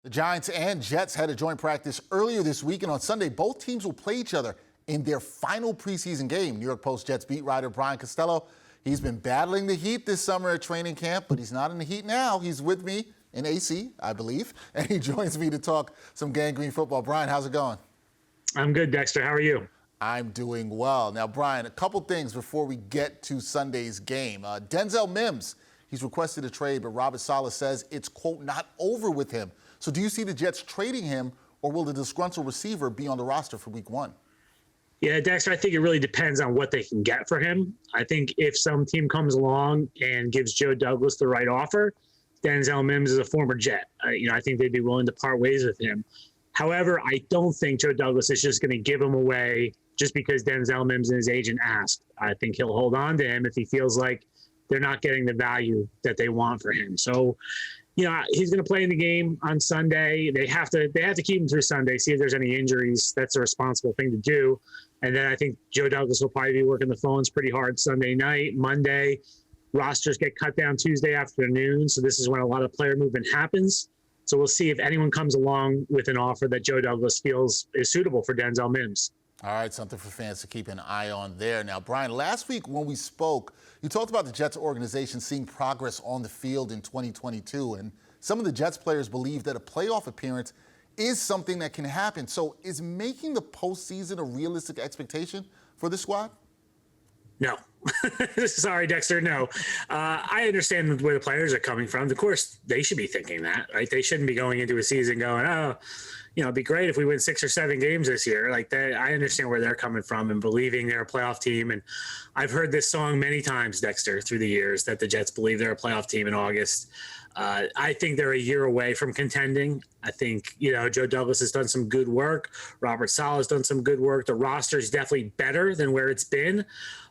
The Giants and Jets had a joint practice earlier this week, and on Sunday, both teams will play each other in their final preseason game. New York Post Jets beat writer Brian Costello, he's been battling the heat this summer at training camp, but he's not in the heat now. He's with me in AC, I believe, and he joins me to talk some gangrene football. Brian, how's it going? I'm good, Dexter. How are you? I'm doing well. Now, Brian, a couple things before we get to Sunday's game. Denzel Mims, he's requested a trade, but Robert Saleh says it's, quote, not over with him. So do you see the Jets trading him, or will the disgruntled receiver be on the roster for week one? Yeah, Dexter, I think it really depends on what they can get for him. I think if some team comes along and gives Joe Douglas the right offer, Denzel Mims is a former Jet. I think they'd be willing to part ways with him. However, I don't think Joe Douglas is just going to give him away just because Denzel Mims and his agent asked. I think he'll hold on to him if he feels like they're not getting the value that they want for him. So, he's going to play in the game on Sunday. They have to keep him through Sunday, see if there's any injuries. That's a responsible thing to do. And then I think Joe Douglas will probably be working the phones pretty hard Sunday night. Monday, rosters get cut down Tuesday afternoon. So this is when a lot of player movement happens. So we'll see if anyone comes along with an offer that Joe Douglas feels is suitable for Denzel Mims. All right, something for fans to keep an eye on there. Now, Brian, last week when we spoke, you talked about the Jets organization seeing progress on the field in 2022, and some of the Jets players believe that a playoff appearance is something that can happen. So is making the postseason a realistic expectation for the squad? No. Sorry, Dexter, no. I understand where the players are coming from. Of course, they should be thinking that, right? They shouldn't be going into a season going, it'd be great if we win 6 or 7 games this year. Like that, I understand where they're coming from and believing they're a playoff team. And I've heard this song many times, Dexter, through the years, that the Jets believe they're a playoff team in August. I think they're a year away from contending. I think, Joe Douglas has done some good work. Robert Saleh has done some good work. The roster is definitely better than where it's been.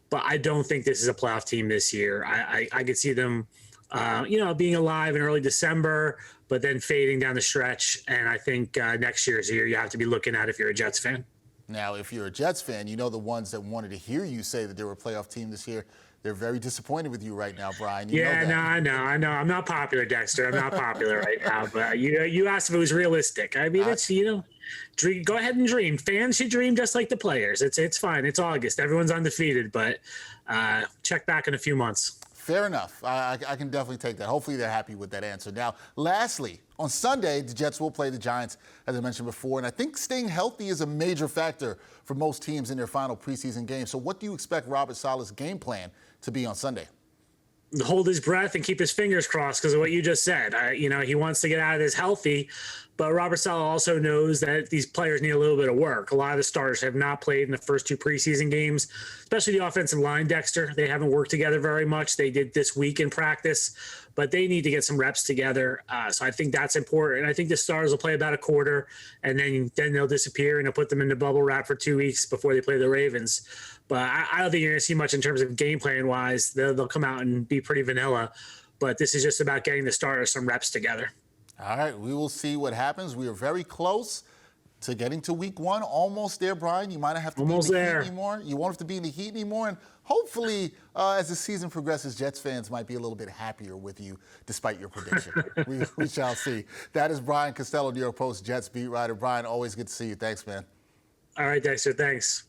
But I don't think this is a playoff team this year. I could see them, being alive in early December, but then fading down the stretch. And I think next year's the year you have to be looking at if you're a Jets fan. Now, if you're a Jets fan, the ones that wanted to hear you say that they were a playoff team this year, they're very disappointed with you right now, Brian. I know. I'm not popular, Dexter. I'm not popular right now. But you asked if it was realistic. I mean, it's, dream, go ahead and dream. Fans should dream just like the players. It's fine. It's August. Everyone's undefeated. But check back in a few months. Fair enough. I can definitely take that. Hopefully they're happy with that answer. Now, lastly, on Sunday, the Jets will play the Giants, as I mentioned before, and I think staying healthy is a major factor for most teams in their final preseason game. So what do you expect Robert Saleh's game plan to be on Sunday? Hold his breath and keep his fingers crossed because of what you just said. He wants to get out of this healthy, but Robert Saleh also knows that these players need a little bit of work. A lot of the starters have not played in the first 2 preseason games, especially the offensive line, Dexter. They haven't worked together very much. They did this week in practice, but they need to get some reps together. So I think that's important. I think the starters will play about a quarter, and then they'll disappear, and they'll put them in the bubble wrap for 2 weeks before they play the Ravens. But I don't think you're going to see much in terms of game plan-wise. They'll come out and be pretty vanilla. But this is just about getting the starters some reps together. All right, we will see what happens. We are very close to getting to week one. Almost there, Brian. You might not have to be in the heat anymore. You won't have to be in the heat anymore. And hopefully, as the season progresses, Jets fans might be a little bit happier with you despite your prediction. we shall see. That is Brian Costello, New York Post Jets beat writer. Brian, always good to see you. Thanks, man. All right, Dexter. Thanks.